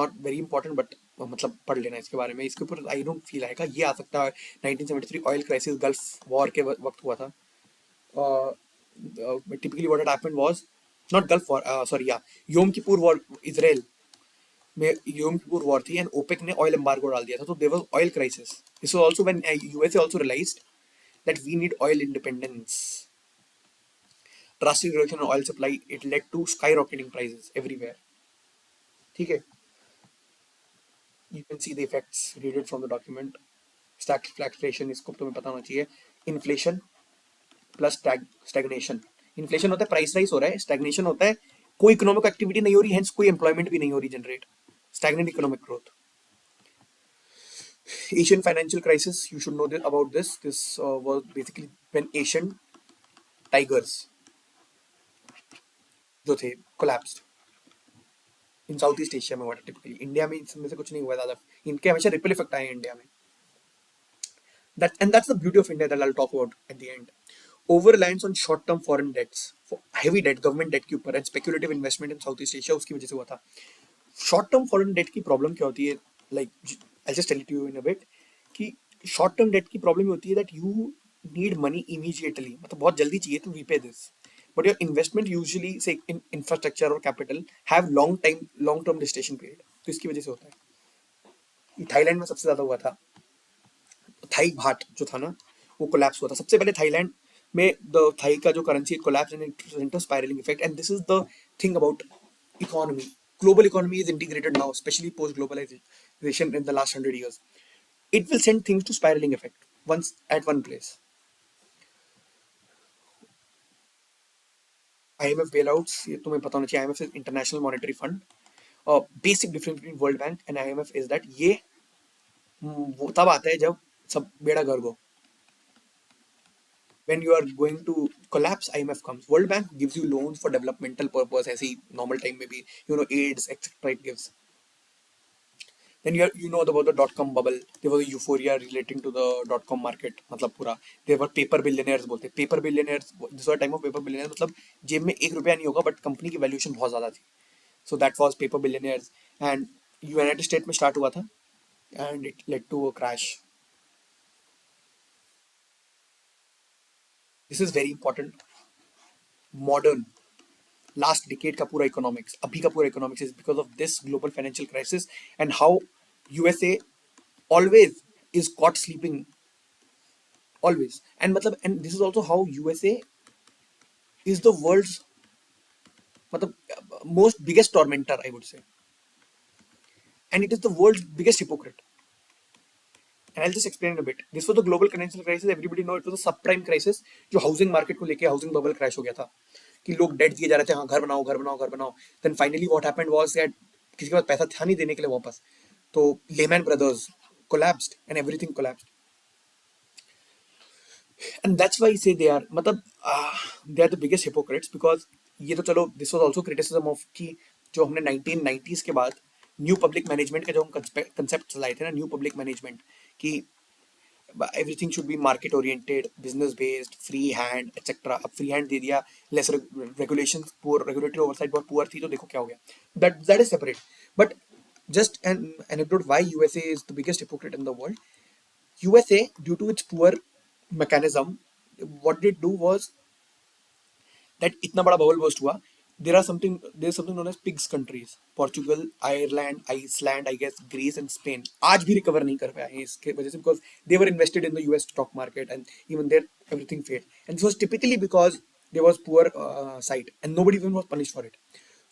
not very important, but मतलब पढ़ लेना इसके बारे में. इसके ऊपर I don't feel आएगा, ये आ सकता है. 1973 oil crisis, Gulf War के वक्त हुआ था. Typically what had happened was not Gulf War, sorry, yeah, Yom Kippur War, Israel में योम किपुर वॉर थी, एंड ओपेक ने ऑयल एम्बार्गो डाल दिया था, तो there was oil crisis. This was also when USA also realised that we need oil independence. Drastic reduction in oil supply, it led to skyrocketing prices everywhere. ठीक है, you can see the effects, read it from the document. Stagflation इसको तुम्हें पता होना चाहिए. Inflation plus stagnation. Inflation होता है price rise हो रहा है, स्टैग्नेशन होता है कोई इकोनॉमिक एक्टिविटी नहीं हो रही, हेंस कोई एम्प्लॉयमेंट भी नहीं हो रही generate. Stagnant economic growth. Asian financial crisis, you should know about this. This was basically when Asian tigers जो थे collapsed in Southeast Asia में हुआ था. टिपिकली इंडिया में इसमें से कुछ नहीं हुआ ज़्यादा, इनके हमेशा रिपल इफेक्ट आए हैं इंडिया में. That's the beauty of India that I'll talk about at the end. Over reliance on short term foreign debts, heavy debt, government debt के ऊपर, and speculative investment in Southeast Asia, उसकी वजह से हुआ था. शॉर्ट टर्म फॉरेन डेट की problem क्या होती है, like I just tell it you in a bit, कि शॉर्ट टर्म डेट की प्रॉब्लम होती है that you need money immediately, मतलब बहुत जल्दी चाहिए to repay this, but your investment usually से इन इंफ्रास्ट्रक्चर और capital have long term gestation period, तो इसकी वजह से होता है. थाईलैंड में सबसे ज्यादा हुआ था. थाई भाट जो था ना वो कोलैप्स हुआ था सबसे पहले थाईलैंड में. द थाई का जो currency collapse and it spiralling effect, and this is the thing about economy. Global economy is integrated now, especially post globalization in the last 100 years. It will send things to spiraling effect once at one place. IMF bailouts, ये तुम्हें पता होना चाहिए. IMF is International Monetary Fund. Basic difference between World Bank and IMF is that ये वो तब आता है जब सब बेड़ा गर्क हो. When you are going to collapse, IMF comes. World Bank gives you loans for developmental purpose, ऐसी normal time में भी, AIDS etc. it gives. Then you know about the dot-com bubble. There was a euphoria relating to the dot-com market. मतलब पूरा there were paper billionaires बोलते. Paper billionaires, this was a time of paper billionaires, मतलब जेब में एक रुपया नहीं होगा, but कंपनी की वैल्यूएशन बहुत ज़्यादा थी. So that was paper billionaires, and United state में स्टार्ट हुआ था, and it led to a crash. This is very important. Modern last decade का पूरा economics, अभी का पूरा economics is because of this global financial crisis and how USA always is caught sleeping, always. And मतलब, and this is also how USA is the world's मतलब most biggest tormentor, I would say, and it is the world's biggest hypocrite. And I'll just explain it a bit. This was the global financial crisis. Everybody know it was a subprime crisis जो housing market को लेके housing bubble crash हो गया था कि लोग date दिए जा रहे थे, हाँ घर बनाओ घर बनाओ घर बनाओ. Then finally what happened was that किसी के पास पैसा था नहीं देने के लिए वापस, तो layman brothers collapsed and everything collapsed. And that's why I say they are मतलब they are the biggest hypocrites because ये तो चलो this was also criticism of कि जो हमने 1990s के बाद न्यू पब्लिक मैनेजमेंट के जो हम कंसेप्ट चलाए थे ना, न्यू पब्लिक मैनेजमेंट कि everything should be market oriented, business based, free hand etcetera. अब फ्री हैंड दे दिया, less regulation, poor regulatory oversight बहुत पुअर थी, तो देखो क्या हो गया. That is separate. But just an anecdote why USA is the biggest hypocrite in the world. USA, due to its poor mechanism, what they do was that इतना बड़ा bubble burst हुआ. There is something known as pigs countries. Portugal, Ireland, Iceland, I guess Greece and Spain आज भी recover नहीं कर पाए हैं इसके वजह से, because they were invested in the US stock market and even there everything failed. And this was typically because there was poor sight and nobody even was punished for it.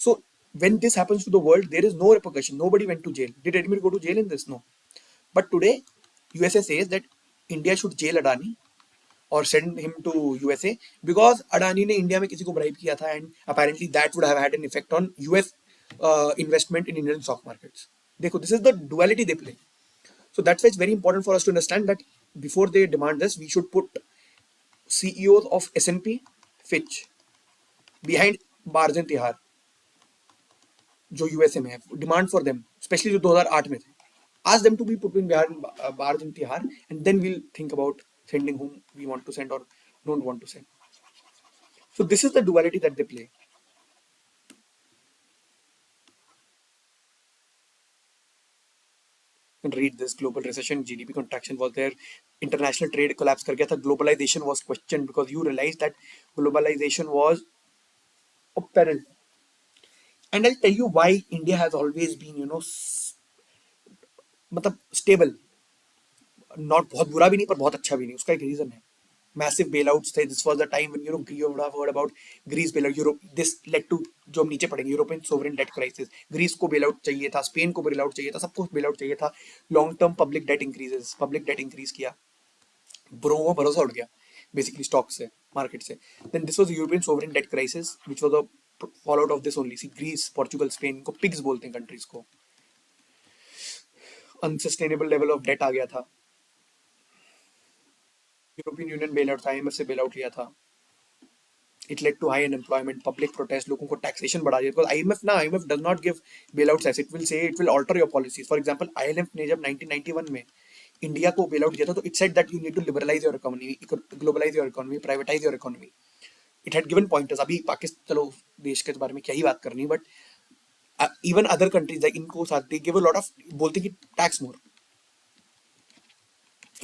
So when this happens to the world, there is no repercussion. Nobody went to jail. Did Admir go to jail in this? No. But today, USA says that India should jail Adani or send him to USA because Adani ने India में किसी को bribe किया था, and apparently that would have had an effect on US investment in Indian stock markets. देखो, this is the duality they play. So that's why it's very important for us to understand that before they demand this, we should put CEOs of S&P, Fitch behind Barjan Tihar जो USA में है. Demand for them, specially जो 2008 में थे, ask them to be put in bars in Tihar, and then we'll think about sending whom we want to send or don't want to send. So this is the duality that they play. And read this: global recession, GDP contraction was there, international trade collapse कर गया था, globalization was questioned because you realize that globalization was a peril. And I'll tell you why India has always been, मतलब stable. Not बहुत बुरा भी नहीं पर बहुत अच्छा भी नहीं, उसका एक रीजन है. मैसिव बेलआउट्स थे. This was the time when you would have heard about Greece bailout. Europe, this led to, जो हम नीचे पढ़ेंगे, European sovereign debt crisis. Greece को बेलआउट चाहिए था, स्पेन को बेलआउट चाहिए था, सबको बेलआउट चाहिए था. Long term public debt increases, public debt increase किया, ब्रो में भरोसा उठ गया बेसिकली स्टॉक से, मार्केट से. Then this was European sovereign debt crisis which was a fall out of this only. See Greece, Portugal, Spain को पिग्स बोलते हैं कंट्रीज को. अनसस्टेनेबल लेवल ऑफ डेट आ गया था. यूरोपियन यूनियन बेल आउट था, आईएमएफ से बेल आउट लिया था. It led to high unemployment, public protest, लोगों को taxation बढ़ा दिया. Because IMF does not give bailouts as it will say it will alter your policies. For example, IMF ने जब 1991 में इंडिया को बेल आउट किया था, तो it said that you need to liberalize your economy, globalize your economy, privatize your economy. It had given pointers. अभी पाकिस्तान, चलो देश के बारे में क्या ही बात करनी, but even other countries like इनको साथ they give a lot of, बोलते कि tax more.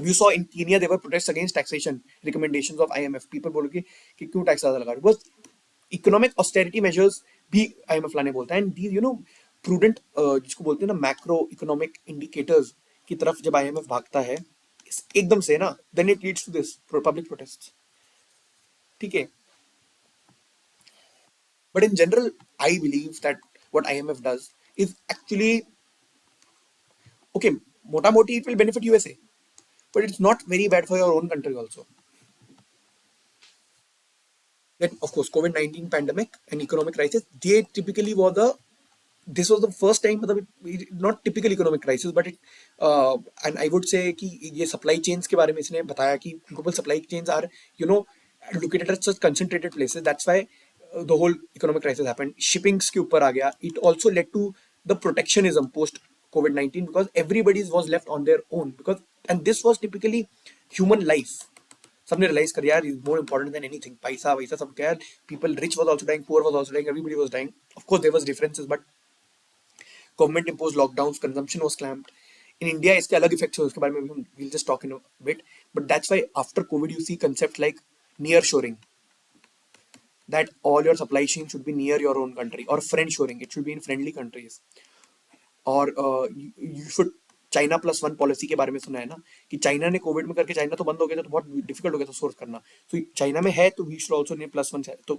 You saw in Kenya there were protests against taxation recommendations of IMF. People बोलोगे कि क्यों टैक्स ज्यादा लगा रहे हो? Because इकोनॉमिक ऑस्टेरिटी मेजर्स भी आईएमएफ लाने बोलता है. एंड दी प्रूडेंट, जिसको बोलते हैं ना मैक्रो इकोनॉमिक इंडिकेटर्स की तरफ जब आईएमएफ भागता है एकदम से ना, then it leads to this public protest. ठीक है. But in general I believe that what IMF does is actually okay. मोटा मोटी it will benefit USA, but it's not very bad for your own country also. Then of course COVID-19 pandemic and economic crisis, they typically were the, this was the first time, not typical economic crisis, but it and I would say कि ये supply chains के बारे में इसने बताया कि global supply chains are, located at such concentrated places. That's why the whole economic crisis happened. Shippings के ऊपर आ गया. It also led to the protectionism post COVID-19 because everybody was left on their own, because and this was typically human life. सबने realise कर यार, is more important than anything. पैसा वैसा सब क्या यार. People rich was also dying, poor was also dying, everybody was dying. Of course there was differences, but government impose lockdowns, consumption was clamped. In India इसके अलग effects हैं, उसके बारे में we will just talk in a bit. But that's why after Covid you see concept like near shoring, that all your supply chain should be near your own country, or friend shoring, it should be in friendly countries. और you should, China plus one policy के बारे में सुना है ना, कि China ने Covid में करके चाइना तो बंद हो गया था, तो बहुत डिफिकल्ट हो गया था सोर्स करना. तो चाइना में है तो वी शुड आल्सो ने प्लस वन. तो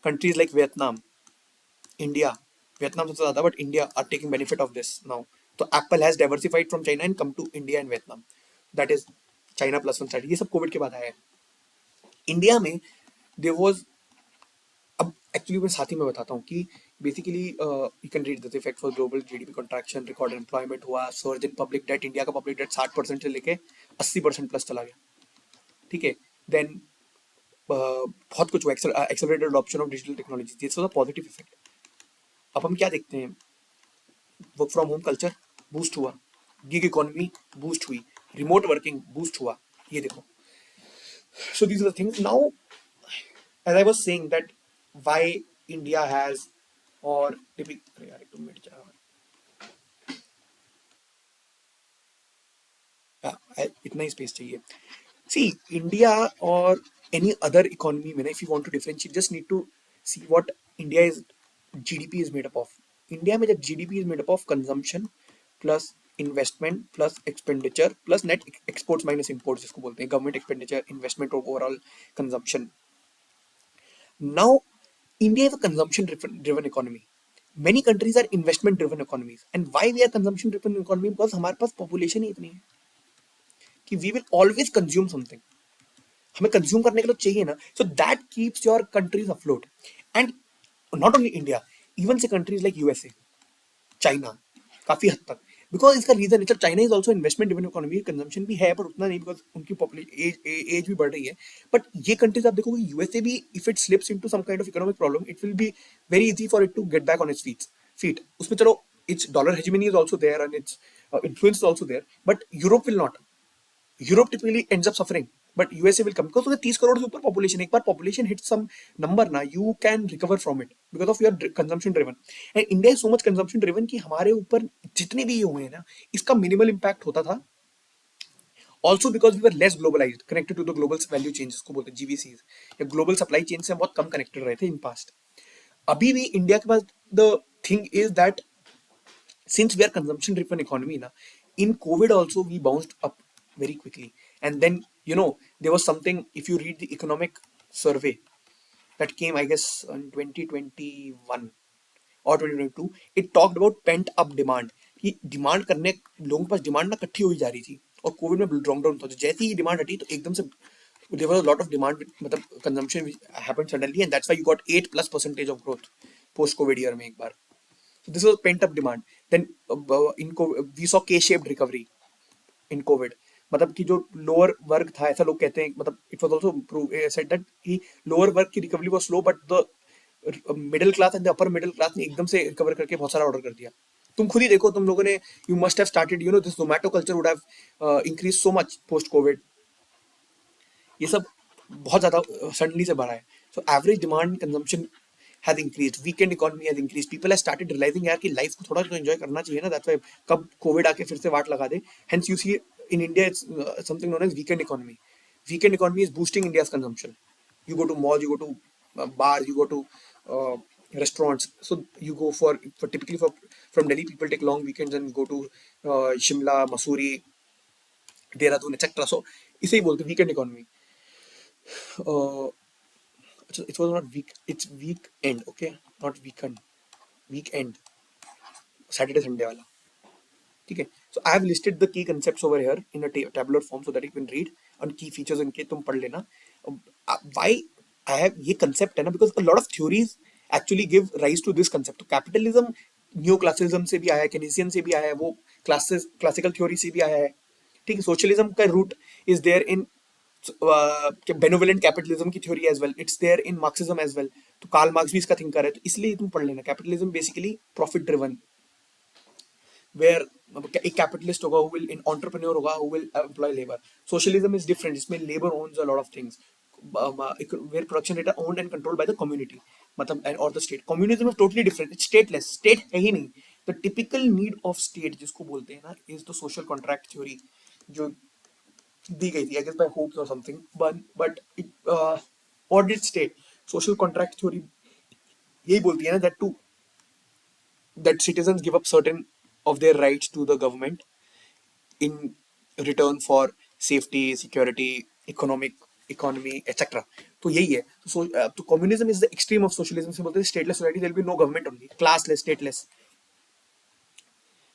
countries like Vietnam, India, Vietnam सबसे ज्यादा, but India are taking benefit of this now. तो Apple has diversified from China and come to India and Vietnam. That is China plus one strategy. ये सब Covid के बाद आया है. India में देयर वाज, अब एक्चुअली मैं साथ ही में बताता हूँ कि basically you can read this effect for global GDP contraction, record employment हुआ, surge in public debt, India का पब्लिक डेट 60% से लेके 80% प्लस चला गया, ठीक है। देन बहुत कुछ हुआ, accelerated adoption of digital technology, this was a positive effect. अब हम क्या देखते हैं, work from home culture boost हुआ, गिग इकोनॉमी बूस्ट हुई, रिमोट वर्किंग बूस्ट हुआ, ये देखो। So these are the things. Now, as I was saying that why India has or typical, अरे यार एक तो मिनट जा, इतना ही स्पेस चाहिए। See, India or any other economy में ना, if you want to differentiate, just need to see what India is, GDP is made up of. India में जब GDP is made up of consumption plus investment plus expenditure plus net exports minus imports जिसको बोलते हैं, government expenditure, investment और overall consumption. Now, India is a consumption driven economy. Many countries are investment driven economies. And why we are consumption driven economy? Because हमारे पास population ही इतनी है कि we will always consume something. हमें consume करने के लिए चाहिए ना, so that keeps your country's afloat. And not only India, even से कंट्रीज लाइक यूएसए, चाइना, काफी हद तक, बिकॉज इसका रीजन है, China is also investment driven economy, consumption भी है पर उतना नहीं, बिकॉज उनकी पॉपुलेशन एज भी बढ़ रही है। बट ये कंट्रीज आप देखोगे, यूएसए भी if it slips into some kind of economic problem, it will be very easy for it to get back on its feet. उसमें चलो its dollar hegemony is also there and its influence is also there, but Europe will not. Europe typically ends up suffering, but USA will come, because उसके 30 करोड़ से ऊपर population, एक बार population hit some number ना, you can recover from it because of your consumption driven. And India is so much consumption driven कि हमारे ऊपर जितने भी ये हुए हैं ना, इसका मिनिमल इम्पैक्ट होता था। Also because we were less globalised, connected to the global value change को बोलते हैं, जीवीसीज, या ग्लोबल सप्लाई चेन से हम बहुत कम कनेक्टेड रहे थे इन पास्ट। अभी भी इंडिया के पास the thing is that since we are consumption driven economy na, in covid also we bounced up very quickly. And then there was something, if you read the economic survey that came I guess in 2021 और 2022, it talked about pent up demand, कि demand करने, लोगों के पास demand ना इकट्ठी हुई जा रही थी, और कोविड में लॉकडाउन था, तो जैसे ही डिमांड हटी तो एकदम से there was a lot of demand, मतलब consumption happened suddenly, and that's why you got 8+% of growth post covid year में एक बार. So this was pent up demand. Then in COVID, we saw K-shaped recovery in COVID. मतलब कि जो lower वर्ग था, ऐसा लोग कहते हैं, मतलब it was also said that कि लोअर वर्ग की recovery was slow, but the middle class and the upper middle class ने एकदम से रिकवर करके बहुत सारा ऑर्डर कर दिया। तुम खुद ही देखो, तुम लोगों ने, you must have started, this Zomato culture would have increase so much post Covid. ये सब बहुत ज्यादा सडनली से बढ़ा है। So average demand consumption has increased, weekend economy has increased, people have started realizing यार कि लाइफ को थोड़ा तो एंजॉय करना चाहिए ना, that's why कब कोविड आके फिर से वाट लगा दे, hence you see in India it's something known as weekend economy. Weekend economy is boosting India's consumption. You go to malls, you go to bars, you go to uh, restaurants, so you go for typically for from Delhi, people take long weekends and go to Shimla, Mussoorie, Dehradun, etc. So इसे ही बोलते weekend economy. uh, it was not week, it's weekend, okay, not weekend, weekend, Saturday Sunday वाला, ठीक है। So I have listed the key concepts over here in a tabular form so that you can read, और key features इनके तुम पढ़ लेना। Why I have ये concept है ना, because a lot of theories actually give rise to this concept. तो capitalism new classism से भी आया है, केनेसियन से भी आया है, वो क्लासिकल थ्योरी से भी आया है, ठीक है। सोशलिज्म का root is there in benevolent capitalism की theory as well, it's there in Marxism as well. तो कार्ल मार्क्स भी इसका थिंकर है, तो इसलिए तुम पढ़ लेना। Capitalism basically profit driven, where एक कैपिटलिस्ट होगा, who will in entrepreneur होगा, who will employ labor. Socialism is different, इसमें labor owns a lot of things, where production data owned and controlled by the community, मतलब and or the state. Communism is totally different, it's stateless, state है ही नहीं। The typical need of state जिसको बोलते हैं ना is the social contract theory, जो दी गई थी I guess by Hobbes or something, but it what did state social contract theory यही बोलती है ना, that citizens give up certain of their rights to the government in return for safety, security, economy, etc. तो यही है। तो communism is the extreme of socialism, से बोलते हैं stateless society, there will be no government only, classless, stateless,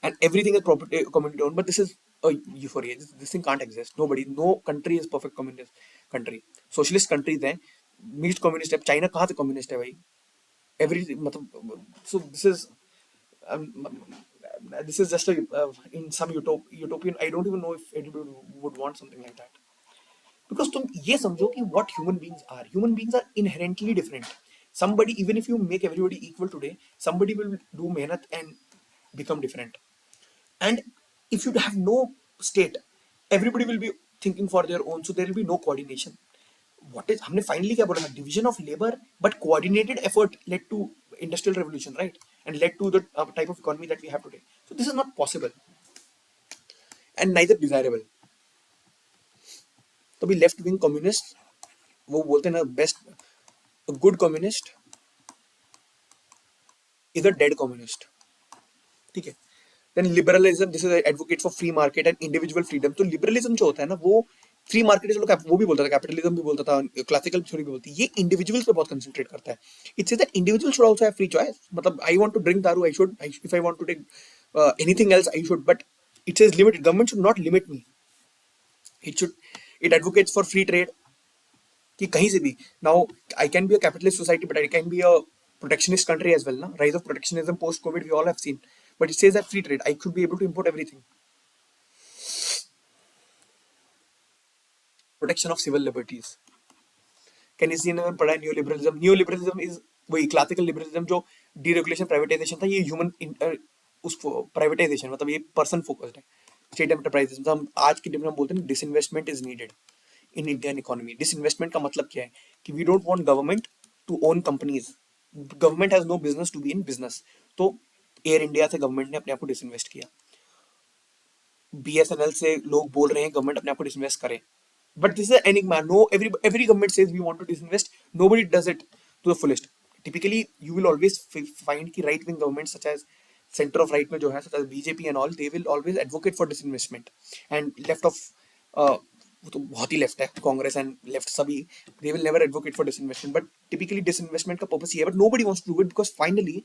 and everything is property community owned. But this is a euphoria. This thing can't exist. No country is perfect communist country. Socialist countries हैं, mixed communist है। China कहाँ से communist है भाई? every so this is just a in some utopian. I don't even know if anybody would want something like that. Because तुम ये समझो कि what human beings are inherently different. Somebody, even if you make everybody equal today, somebody will do mehnat and become different. And if you have no state, everybody will be thinking for their own, so there will be no coordination. What is हमने finally क्या बोला था, division of labor, but coordinated effort led to industrial revolution, right? And led to the type of economy that we have today. So this is not possible and neither desirable. तो भी left wing communist वो बोलते हैं ना, best good communist is a dead communist, ठीक है. Then liberalism, this is advocate for free market and individual freedom. तो liberalism जो होता है ना, वो फ्री मार्केट चलो वो भी बोलता था, कैपिटलिज्म भी बोलता था, क्लासिकल थ्योरी भी बोलती है. ये इंडिविजुअल्स पे बहुत कंसंट्रेट करता है. It says that individual should also have free choice. मतलब आई वांट टू ड्रिंक दारू, I should, if I want to take anything else I should, but it says limited. Government should not limit me. It should, it advocates for free trade, कि कहीं से भी. Now I can be a capitalist society but I can be a protectionist country as well, na? Rise of protectionism post covid we all have seen. But it says that free trade, I should be able to import everything. Protection of civil liberties. केनेसी ने पढ़ा है new liberalism. New liberalism is वही classical liberalism जो deregulation privatisation था. ये human उस privatisation, मतलब ये पर्सन फोकस्ड है. स्टेट एंटरप्राइजेस हम आज की डेट में बोलते हैं disinvestment is needed in Indian economy. Disinvestment का मतलब क्या है कि we don't want government to own companies. Government has no business to be in business. तो एयर इंडिया से गवर्नमेंट ने अपने आप को डिसइन्वेस्ट किया. बीएसएनएल से लोग बोल रहे हैं गवर्नमेंट अपने आप को डिसइन्वेस्ट करे. But this is an enigma. No, every government says we want to disinvest. Nobody does it to the fullest. Typically, you will always find कि right wing governments such as center of right में जो है, such as BJP and all, they will always advocate for disinvestment. And left of वो तो बहुत ही left है, Congress and left सभी, they will never advocate for disinvestment. But typically disinvestment का purpose ये है, but nobody wants to do it because finally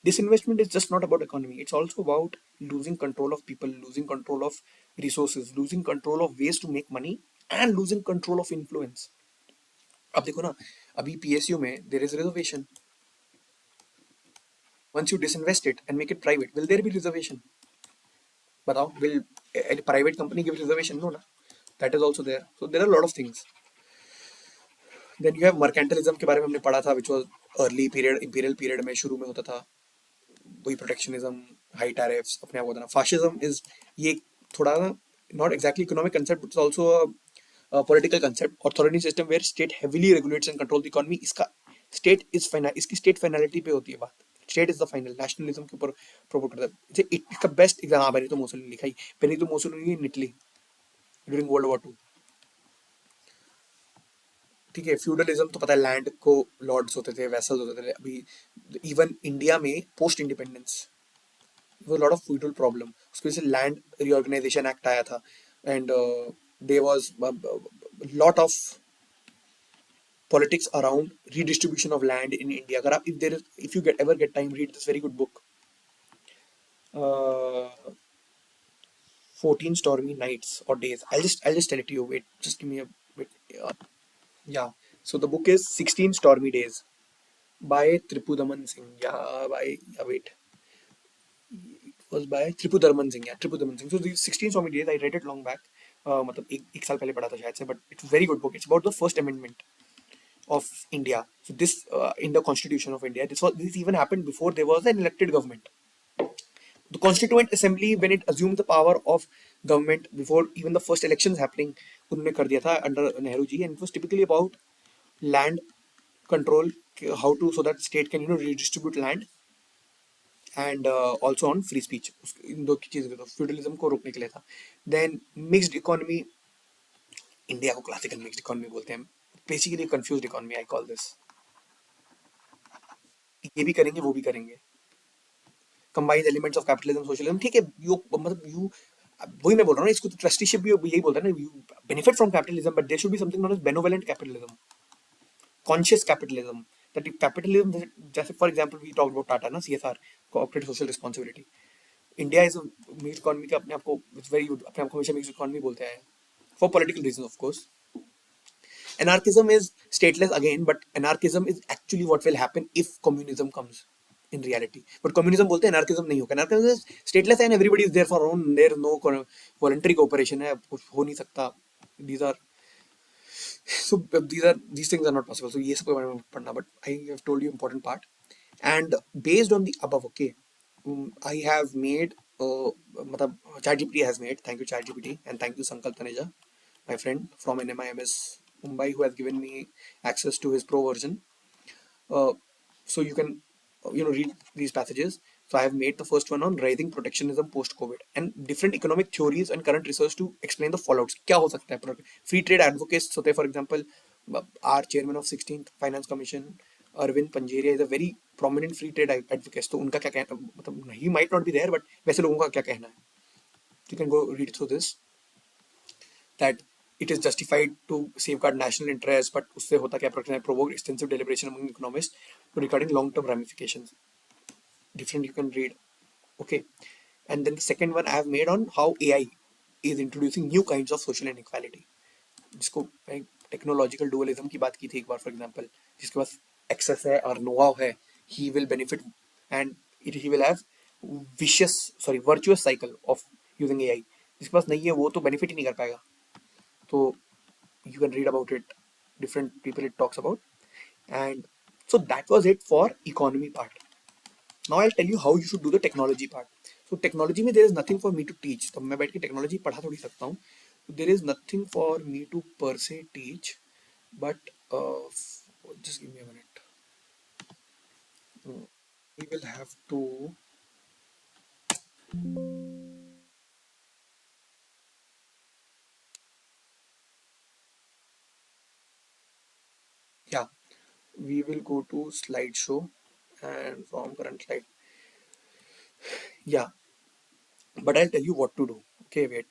disinvestment is just not about economy. It's also about losing control of people, losing control of resources, losing control of ways to make money, and losing control of influence. अब देखो ना, अभी PSU में there is reservation. Once you disinvest it and make it private, will there be reservation? बताओ, will a private company give reservation? No, na. That is also there. So there are a lot of things. Then you have mercantilism के बारे में हमने पढ़ा था, which was early period, imperial period में शुरू में होता था. वही प्रोटेक्शनिज्म, हाई टैरिफ्स, अपने आप होता ना. फाशिज्म इज ये थोड़ा not exactly economic concept, but also political concept. Authority system where state heavily regulates and control the economy. इसका स्टेट इज फाइनल, इसकी स्टेट फाइनलिटी पे होती है बात. State is the final, nationalism के ऊपर प्रमोट करता है. इसका बेस्ट एग्जाम, हाँ बेनितो मुसोलिनी लिखा ही. Benito Mussolini in Italy during world war 2, ठीक है. फ्यूडलिज्म तो पता है, लैंड को लॉर्ड्स होते थे, वैसल्स होते थे. अभी इवन इंडिया में post independence lot of feudal problem, उसकी वजह से लैंड रीऑर्गेनाइजेशन एक्ट आया था. And there was lot of politics around redistribution of land in India. अगर आप if you get ever get time, read this very good book, 14 stormy nights or days. I'll just tell it to you. Wait, just give me a bit. Yeah. So the book is 16 Stormy Days by Tripudaman Singh. Wait. It was by Tripudaman Singh. Yeah, Tripudaman Singh. So these 16 Stormy Days, I read it long back. मतलब एक साल पहले पढ़ा था शायद से, but it's a very good book. It's about the first amendment of India. So this in the Constitution of India, this even happened before there was an elected government. The Constituent Assembly, when it assumed the power of government before even the first elections happening, उन्होंने कर दिया था under Nehru ji, and it was typically about land control, how to, so that state can redistribute land, and also on free speech. इन दो चीज़ों को, feudalism को रोकने के लिए था. देन मिक्स्ड इकोनॉमी, इंडिया को क्लासिकल मिक्स्ड इकोनॉमी बोलते हैं. Basically confused economy I call this. ये भी करेंगे वो भी करेंगे. Combined elements of capitalism socialism, ठीक है. यू मतलब यू, वही मैं बोल रहा हूँ ना, इसको तो ट्रस्टीशिप भी यही बोलता है ना. You benefit from capitalism, but there should be something non as benevolent capitalism, conscious capitalism. That capitalism, जैसे for example we talk about Tata ना, CSR, corporate social responsibility. India is mixed economy का अपने आप को, इट्स वेरी गुड, अपने आप को हमेशा मिक्स्ड इकोनॉमी बोलते हैं for political reason of course. Anarchism is stateless again, but anarchism is actually what will happen if communism comes in reality. But communism बोलते हैं anarchism नहीं होगा. Anarchism is stateless and everybody is there for own. There is no voluntary cooperation है, कुछ हो नहीं सकता. These are these things are not possible. So ये सब पढ़ना. But I have told you important part. And based on the above, okay, I have made मतलब ChatGPT has made. Thank you ChatGPT and thank you Sankalp Taneja, my friend from NMIMS Mumbai, who has given me access to his pro version. Uh, so you can read these passages. So I have made the first one on rising protectionism post COVID and different economic theories and current research to explain the fallouts. क्या हो सकता है? Free trade advocates होते हैं, for example, our chairman of 16th Finance Commission, Arvind Panjeria, is a very prominent free trade advocate. तो उनका क्या कहना, मतलब he might not be there, but वैसे लोगों का क्या कहना है? You can go read through this. That it is justified to safeguard national interests, but उससे होता क्या provoke extensive deliberation among economists regarding long-term ramifications. Different you can read, okay. And then the second one I have made on how AI is introducing new kinds of social inequality. जिसको technological dualism की बात की थी एक बार, for example, जिसके पास access है और know how है, he will benefit and it he will have vicious sorry virtuous cycle of using AI. जिसके पास नहीं है वो तो बेनिफिट ही नहीं कर पाएगा. तो you can read about it, different people it talks about. And so that was it for economy part. Now I'll tell you how you should do the technology part. So technology में there is nothing for me to teach. तो मैं बैठ के technology पढ़ा थोड़ी सकता हूँ. So there is nothing for me to per se teach, but just give me a minute. We will have to, yeah, we will go to slideshow and from current slide. Yeah, but I'll tell you what to do. Okay, wait.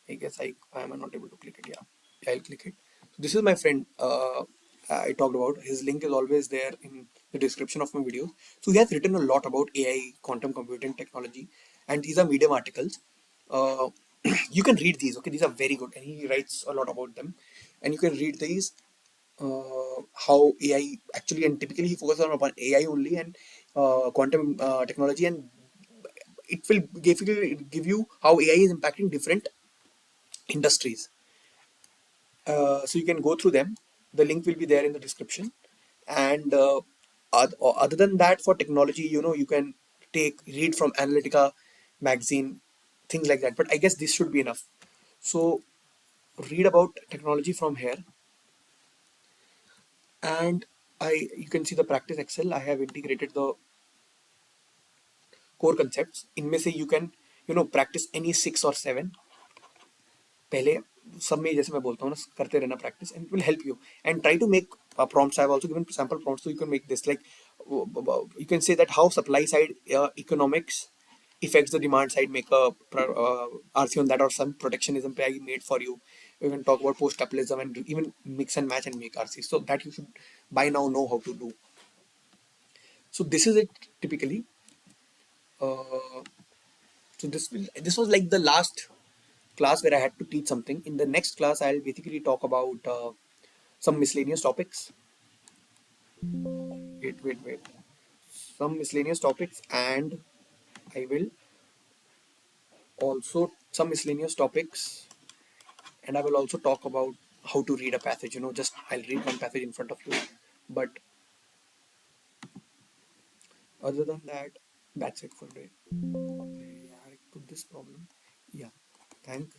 I guess I am not able to click it. Yeah, I'll click it. So this is my friend. I talked about his link is always there in the description of my videos. So he has written a lot about AI, quantum computing technology, and these are Medium articles. Uh, you can read these. Okay, these are very good, and he writes a lot about them. And you can read these how AI actually, and typically he focuses on upon AI only and quantum technology, and it will give you how AI is impacting different industries. So you can go through them. The link will be there in the description. And other than that, for technology, you can read from Analytica magazine, things like that. But I guess this should be enough. So read about technology from here, and you can see the practice Excel. I have integrated the core concepts. इनमें से you can practice any 6 or 7. पहले सब में जैसे मैं बोलता हूँ ना, करते रहना practice and it will help you. And try to make prompts. I have also given sample prompts, so you can make this like you can say that how supply side economics affects the demand side. Make a RC on that, or some protectionism I made for you. You can talk about post capitalism and even mix and match and make RC. So that you should by now know how to do. So this is it typically. Uh, so this was like the last class where I had to teach something. In the next class, I'll basically talk about some miscellaneous topics. Wait. Some miscellaneous topics, and I will also some miscellaneous topics, and I will also talk about how to read a passage. Just I'll read one passage in front of you. But other than that, that's it for today. Yeah, I put this problem. Yeah, thank